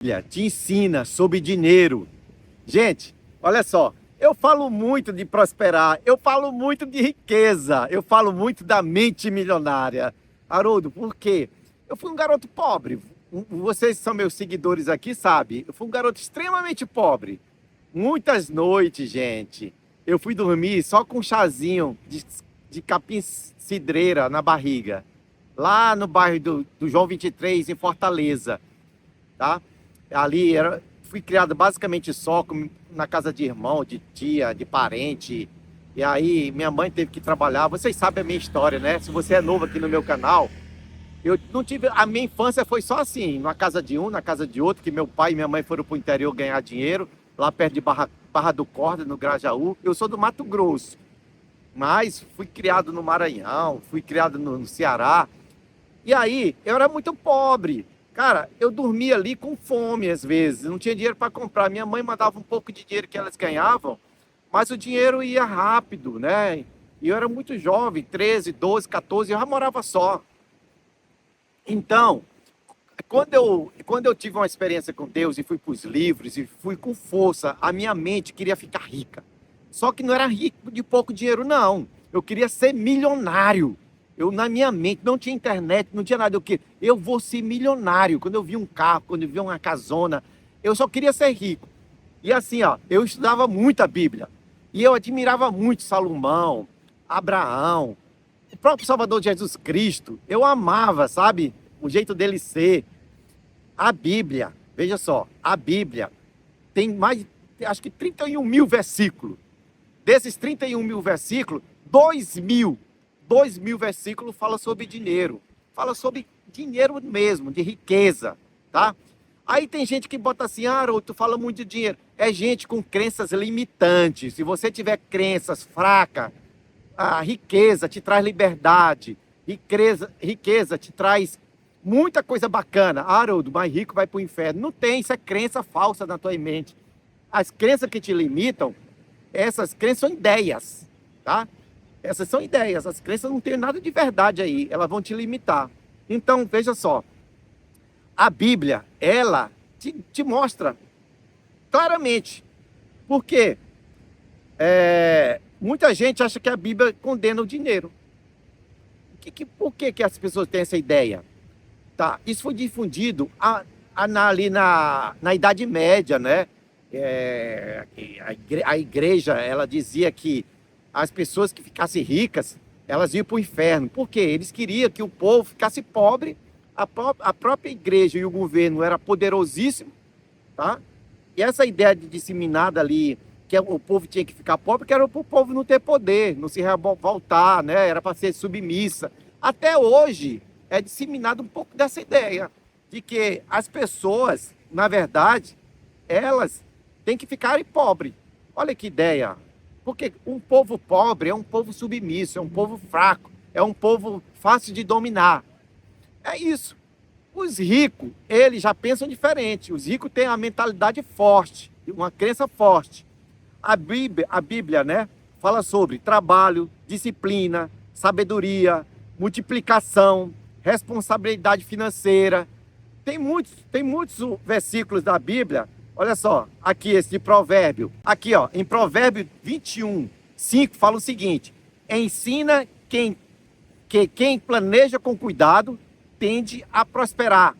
Bíblia te ensina sobre dinheiro. Gente, olha só, eu falo muito de prosperar, eu falo muito de riqueza, eu falo muito da mente milionária. Haroldo, por quê? Eu fui um garoto pobre. Vocês são meus seguidores aqui, sabe? Eu fui um garoto extremamente pobre. Muitas noites, gente, eu fui dormir só com um chazinho de capim cidreira na barriga. Lá no bairro do João 23, em Fortaleza, tá? Ali fui criado basicamente só na casa de irmão, de tia, de parente. E aí minha mãe teve que trabalhar. Vocês sabem a minha história, né? Se você é novo aqui no meu canal, eu não tive. A minha infância foi só assim, na casa de um, na casa de outro, que meu pai e minha mãe foram para o interior ganhar dinheiro, lá perto de Barra do Corda, no Grajaú. Eu sou do Mato Grosso, mas fui criado no Maranhão, fui criado no Ceará. E aí, eu era muito pobre. Cara, eu dormia ali com fome às vezes, não tinha dinheiro para comprar. Minha mãe mandava um pouco de dinheiro que elas ganhavam, mas o dinheiro ia rápido, né? E eu era muito jovem, 13, 12, 14, eu já morava só. Então, quando eu tive uma experiência com Deus e fui para os livros e fui com força, a minha mente queria ficar rica. Só que não era rico de pouco dinheiro, não. Eu queria ser milionário. Eu, na minha mente, não tinha internet, não tinha nada. Eu vou ser milionário. Quando eu vi um carro, quando eu vi uma casona, eu só queria ser rico. E assim, ó, eu estudava muito a Bíblia. E eu admirava muito Salomão, Abraão, o próprio Salvador Jesus Cristo. Eu amava, sabe, o jeito dele ser. A Bíblia, veja só, a Bíblia tem mais, acho que 31 mil versículos. Desses 31 mil versículos, 2 mil versículos falam sobre dinheiro. Fala sobre dinheiro mesmo, de riqueza, tá? Aí tem gente que bota assim, Haroldo, tu fala muito de dinheiro. É gente com crenças limitantes. Se você tiver crenças fracas, a riqueza te traz liberdade. Riqueza te traz muita coisa bacana. Haroldo, mais rico vai para o inferno. Não tem, isso é crença falsa na tua mente. As crenças que te limitam, essas crenças são ideias, tá? Essas são ideias, as crenças não têm nada de verdade aí, elas vão te limitar. Então, veja só, a Bíblia, ela te mostra claramente. Por quê? Muita gente acha que a Bíblia condena o dinheiro. Por que as pessoas têm essa ideia? Tá, isso foi difundido ali na Idade Média, né? A igreja, ela dizia que as pessoas que ficassem ricas, elas iam para o inferno. Por quê? Eles queriam que o povo ficasse pobre. A própria igreja e o governo era poderosíssimo, tá? E essa ideia disseminada ali, que o povo tinha que ficar pobre, que era para o povo não ter poder, não se revoltar, né? Era para ser submissa. Até hoje é disseminado um pouco dessa ideia de que as pessoas, na verdade, elas têm que ficarem pobres. Olha que ideia. Porque um povo pobre é um povo submisso, é um povo fraco, é um povo fácil de dominar. É isso. Os ricos, eles já pensam diferente. Os ricos têm a mentalidade forte, uma crença forte. A Bíblia, né, fala sobre trabalho, disciplina, sabedoria, multiplicação, responsabilidade financeira. Tem muitos versículos da Bíblia. Olha só, aqui esse de provérbio. Aqui, ó, em Provérbio 21, 5, fala o seguinte: ensina que quem planeja com cuidado tende a prosperar.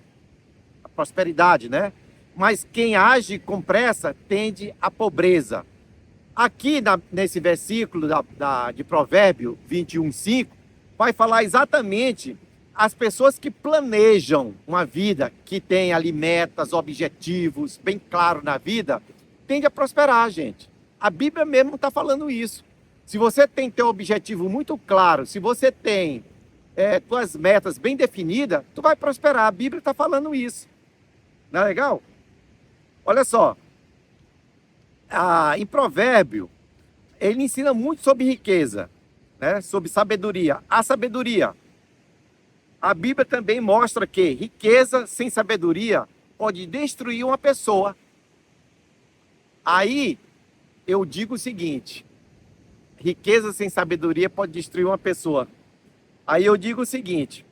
A prosperidade, né? Mas quem age com pressa tende à pobreza. Aqui nesse versículo de Provérbio 21, 5, vai falar exatamente as pessoas que planejam uma vida, que tem ali metas, objetivos bem claros na vida, tende a prosperar, gente. A Bíblia mesmo está falando isso. Se você tem teu objetivo muito claro, se você tem tuas metas bem definidas, tu vai prosperar. A Bíblia está falando isso. Não é legal? Olha só. Em Provérbio, ele ensina muito sobre riqueza, né? Sobre sabedoria. A sabedoria. A Bíblia também mostra que riqueza sem sabedoria pode destruir uma pessoa. Aí eu digo o seguinte: riqueza sem sabedoria pode destruir uma pessoa. Aí eu digo o seguinte,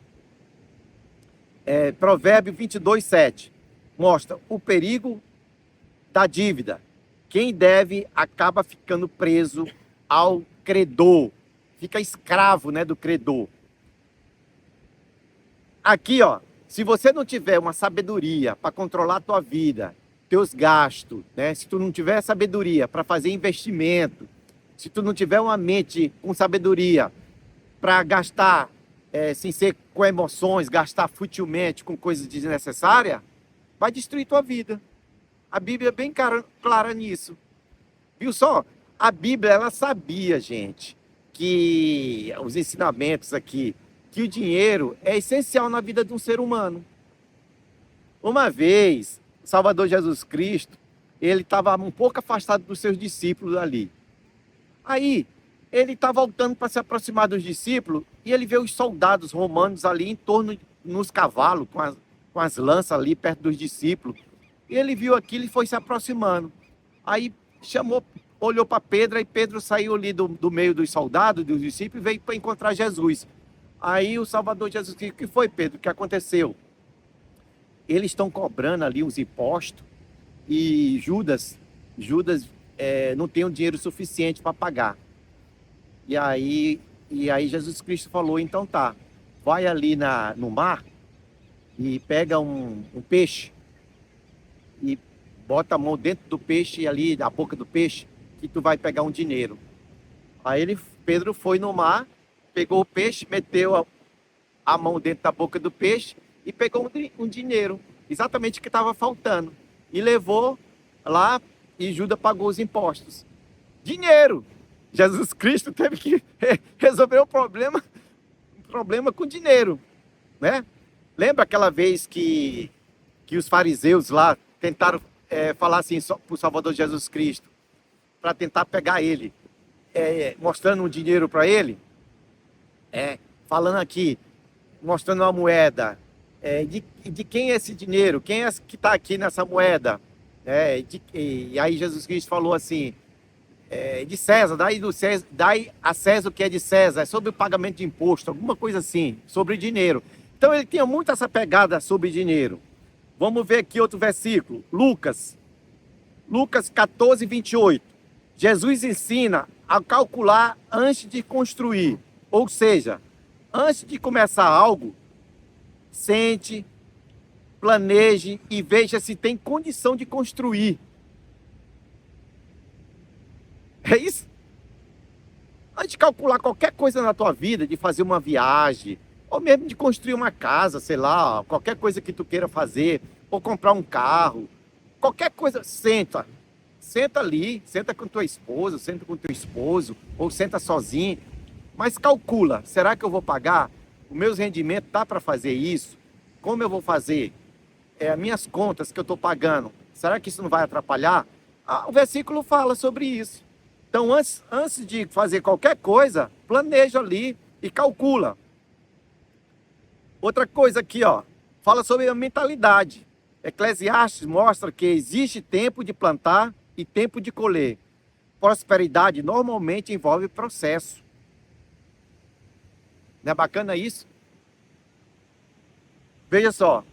Provérbio 22, 7. mostra o perigo da dívida. Quem deve acaba ficando preso ao credor, fica escravo, né, do credor. Aqui, ó, se você não tiver uma sabedoria para controlar a tua vida, teus gastos, né, se tu não tiver sabedoria para fazer investimento, se tu não tiver uma mente com sabedoria para gastar sem ser com emoções, gastar futilmente com coisas desnecessárias, vai destruir tua vida. A Bíblia é bem clara nisso. Viu só? A Bíblia, ela sabia, gente, que os ensinamentos aqui, que o dinheiro é essencial na vida de um ser humano. Uma vez, o Salvador Jesus Cristo, ele estava um pouco afastado dos seus discípulos ali. Aí, ele está voltando para se aproximar dos discípulos e ele vê os soldados romanos ali em torno, nos cavalos, com as lanças ali perto dos discípulos. E ele viu aquilo e foi se aproximando. Aí chamou, olhou para Pedro, e Pedro saiu ali do meio dos soldados, dos discípulos, e veio para encontrar Jesus. Aí o Salvador Jesus disse: o que foi, Pedro? O que aconteceu? Eles estão cobrando ali os impostos e Judas não tem o dinheiro suficiente para pagar. E aí Jesus Cristo falou: então tá, vai ali no mar e pega um peixe e bota a mão dentro do peixe, ali na boca do peixe, que tu vai pegar um dinheiro. Aí Pedro foi no mar, pegou o peixe, meteu a mão dentro da boca do peixe e pegou um dinheiro, exatamente o que estava faltando, e levou lá, e Judas pagou os impostos. Dinheiro! Jesus Cristo teve que resolver um problema com dinheiro, né? Lembra aquela vez que os fariseus lá tentaram falar assim para o Salvador Jesus Cristo, para tentar pegar ele, mostrando um dinheiro para ele, falando aqui, mostrando uma moeda, de quem é esse dinheiro, quem é que está aqui nessa moeda, e aí Jesus Cristo falou assim, de César, dai a César o que é de César, é sobre o pagamento de imposto, alguma coisa assim, sobre dinheiro. Então ele tinha muito essa pegada sobre dinheiro. Vamos ver aqui outro versículo, Lucas 14, 28. Jesus ensina a calcular antes de construir, ou seja, antes de começar algo, sente, planeje e veja se tem condição de construir. É isso? Antes de calcular qualquer coisa na tua vida, de fazer uma viagem, ou mesmo de construir uma casa, sei lá, qualquer coisa que tu queira fazer, ou comprar um carro, qualquer coisa, senta ali, senta com tua esposa, senta com teu esposo, ou senta sozinho, mas calcula, será que eu vou pagar? Os meus rendimentos dá para fazer isso? Como eu vou fazer? As minhas contas que eu estou pagando, será que isso não vai atrapalhar? O versículo fala sobre isso. Então, antes de fazer qualquer coisa, planeja ali e calcula. Outra coisa aqui, ó, fala sobre a mentalidade. Eclesiastes mostra que existe tempo de plantar e tempo de colher. Prosperidade normalmente envolve processo. Não é bacana isso? Veja só,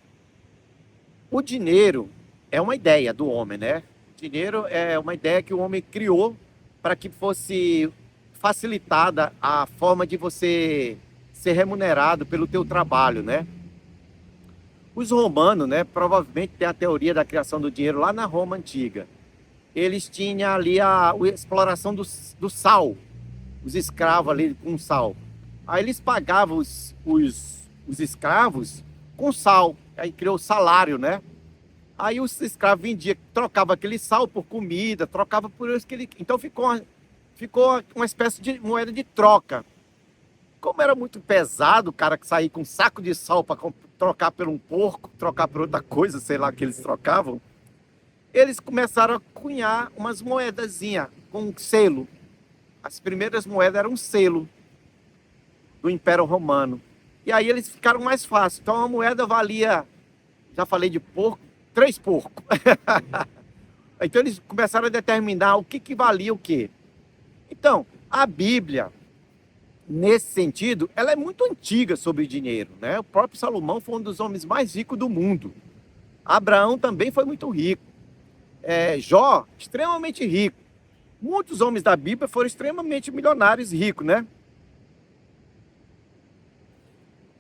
o dinheiro é uma ideia do homem, né? O dinheiro é uma ideia que o homem criou para que fosse facilitada a forma de você ser remunerado pelo teu trabalho, né? Os romanos, né, provavelmente tem a teoria da criação do dinheiro lá na Roma antiga. Eles tinham ali a exploração do sal, os escravos ali com sal. Aí eles pagavam os escravos com sal, aí criou o salário, né? Aí os escravos vendiam, trocavam aquele sal por comida, trocava por isso que ele... Então ficou uma espécie de moeda de troca. Como era muito pesado o cara que saía com um saco de sal para trocar por um porco, trocar por outra coisa, sei lá, que eles trocavam, eles começaram a cunhar umas moedazinhas com um selo. As primeiras moedas eram um selo do Império Romano. E aí eles ficaram mais fáceis. Então a moeda valia, já falei de porco, 3 porcos. Então eles começaram a determinar o que valia o quê. Então, a Bíblia, nesse sentido, ela é muito antiga sobre dinheiro, né? O próprio Salomão foi um dos homens mais ricos do mundo. Abraão também foi muito rico. Jó, extremamente rico. Muitos homens da Bíblia foram extremamente milionários e ricos, né?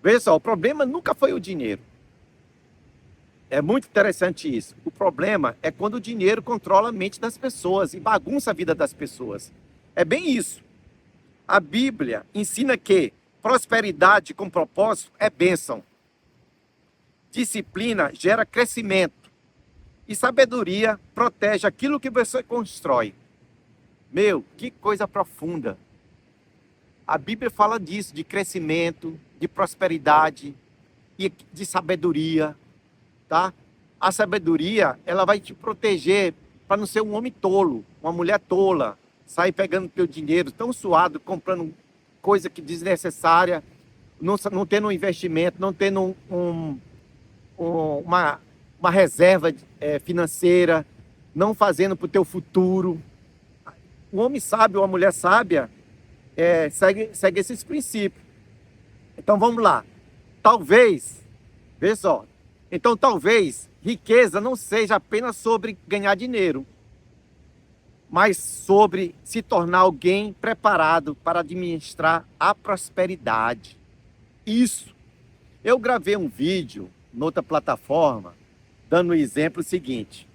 Veja só, o problema nunca foi o dinheiro. É muito interessante isso. O problema é quando o dinheiro controla a mente das pessoas e bagunça a vida das pessoas. É bem isso. A Bíblia ensina que prosperidade com propósito é bênção. Disciplina gera crescimento. E sabedoria protege aquilo que você constrói. Meu, que coisa profunda. A Bíblia fala disso, de crescimento, de prosperidade e de sabedoria, tá? A sabedoria, ela vai te proteger para não ser um homem tolo, uma mulher tola, sair pegando teu dinheiro tão suado, comprando coisa que desnecessária, não tendo um investimento, não tendo uma reserva financeira, não fazendo para o teu futuro. O homem sábio ou a mulher sábia segue esses princípios. Então vamos lá. Talvez, vê só. Então talvez riqueza não seja apenas sobre ganhar dinheiro, mas sobre se tornar alguém preparado para administrar a prosperidade. Isso. Eu gravei um vídeo noutra plataforma dando o exemplo seguinte.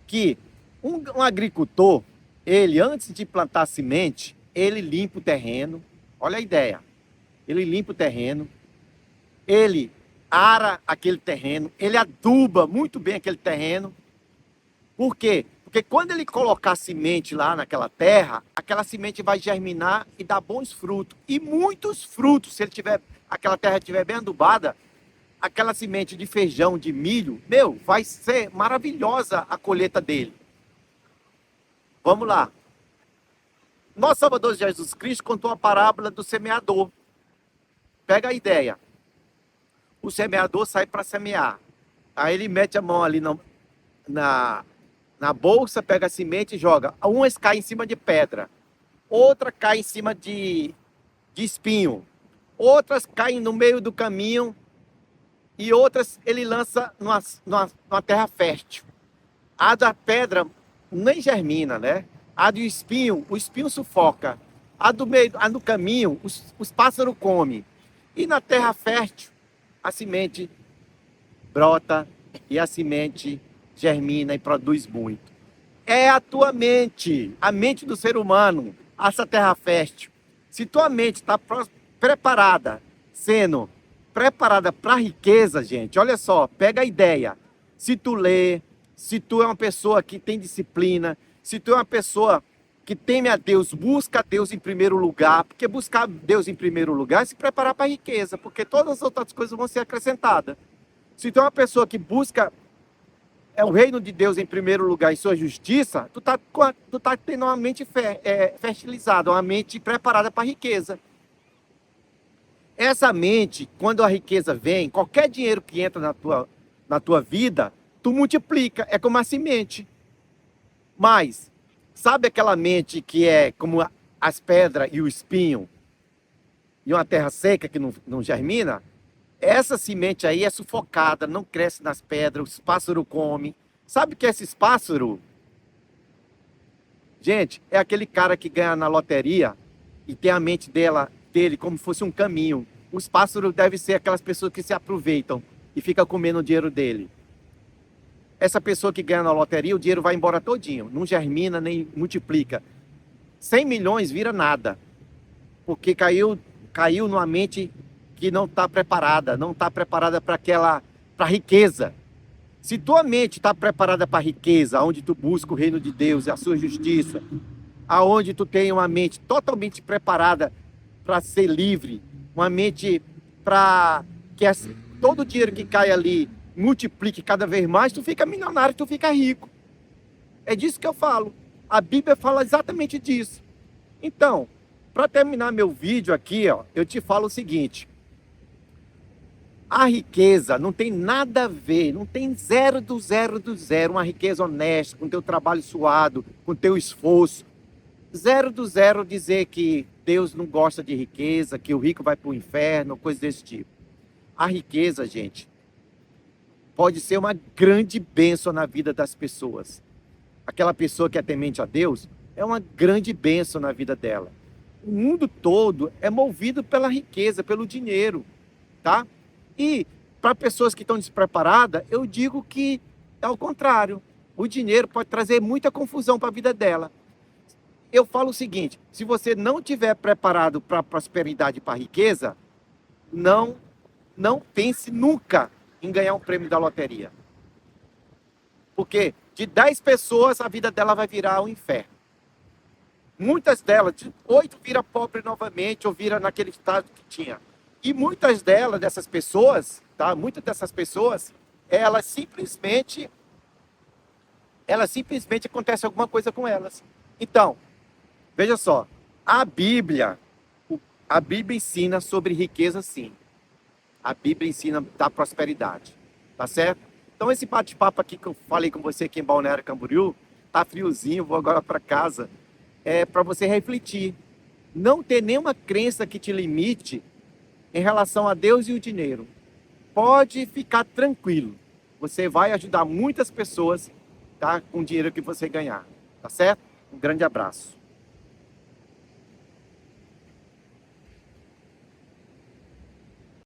Que um agricultor, ele antes de plantar semente, ele limpa o terreno. Olha a ideia. Ele limpa o terreno, ele ara aquele terreno, ele aduba muito bem aquele terreno. Por quê? Porque quando ele colocar semente lá naquela terra, aquela semente vai germinar e dar bons frutos. E muitos frutos, se aquela terra estiver bem adubada, aquela semente de feijão, de milho, vai ser maravilhosa a colheita dele. Vamos lá. Nosso Salvador Jesus Cristo contou a parábola do semeador. Pega a ideia. O semeador sai para semear. Aí ele mete a mão ali na bolsa, pega a semente e joga. Umas caem em cima de pedra. Outra cai em cima de espinho. Outras caem no meio do caminho. E outras ele lança numa terra fértil. A da pedra nem germina, né? A do espinho, o espinho sufoca. A do caminho, os pássaros comem. E na terra fértil, a semente brota e a semente germina e produz muito. É a tua mente, a mente do ser humano, essa terra fértil. Se tua mente está preparada, sendo preparada para a riqueza, gente, olha só, pega a ideia. Se tu lê, se tu é uma pessoa que tem disciplina, se tu é uma pessoa que teme a Deus, busca Deus em primeiro lugar, porque buscar Deus em primeiro lugar é se preparar para a riqueza, porque todas as outras coisas vão ser acrescentadas. Se tu é uma pessoa que busca o reino de Deus em primeiro lugar e sua justiça, tu tá tendo uma mente fertilizada, uma mente preparada para a riqueza. Essa mente, quando a riqueza vem, qualquer dinheiro que entra na tua vida, tu multiplica, é como a semente. Mas, sabe aquela mente que é como as pedras e o espinho, e uma terra seca que não germina? Essa semente aí é sufocada, não cresce nas pedras, os pássaros comem. Sabe o que é esses pássaros? Gente, é aquele cara que ganha na loteria e tem a mente dele como se fosse um caminho. Os pássaros devem ser aquelas pessoas que se aproveitam e ficam comendo o dinheiro dele. Essa pessoa que ganha na loteria, o dinheiro vai embora todinho. Não germina, nem multiplica. 100 milhões vira nada. Porque caiu numa mente que não está preparada para a riqueza. Se tua mente está preparada para a riqueza, onde tu busca o reino de Deus e a sua justiça, aonde tu tem uma mente totalmente preparada para ser livre, uma mente para que todo o dinheiro que cai ali multiplique cada vez mais, tu fica milionário, tu fica rico. É disso que eu falo. A Bíblia fala exatamente disso. Então, para terminar meu vídeo aqui, eu te falo o seguinte. A riqueza não tem nada a ver, não tem zero do zero, uma riqueza honesta, com teu trabalho suado, com teu esforço. Zero do zero dizer que Deus não gosta de riqueza, que o rico vai para o inferno, coisa desse tipo. A riqueza, gente, pode ser uma grande bênção na vida das pessoas. Aquela pessoa que é temente a Deus é uma grande bênção na vida dela. O mundo todo é movido pela riqueza, pelo dinheiro, tá? E para pessoas que estão despreparadas, eu digo que é o contrário. O dinheiro pode trazer muita confusão para a vida dela. Eu falo o seguinte: se você não estiver preparado para a prosperidade e para a riqueza, não pense nunca em ganhar um prêmio da loteria. Porque de 10 pessoas, a vida dela vai virar um inferno. Muitas delas, de 8 vira pobre novamente, ou vira naquele estado que tinha. E muitas delas, dessas pessoas, tá? Muitas dessas pessoas, elas simplesmente acontece alguma coisa com elas. Então, veja só, a Bíblia ensina sobre riqueza, sim. A Bíblia ensina da prosperidade, tá certo? Então esse bate-papo aqui que eu falei com você aqui em Balneário Camboriú, tá friozinho, vou agora para casa, é para você refletir. Não ter nenhuma crença que te limite em relação a Deus e o dinheiro. Pode ficar tranquilo. Você vai ajudar muitas pessoas, tá? Com o dinheiro que você ganhar, tá certo? Um grande abraço.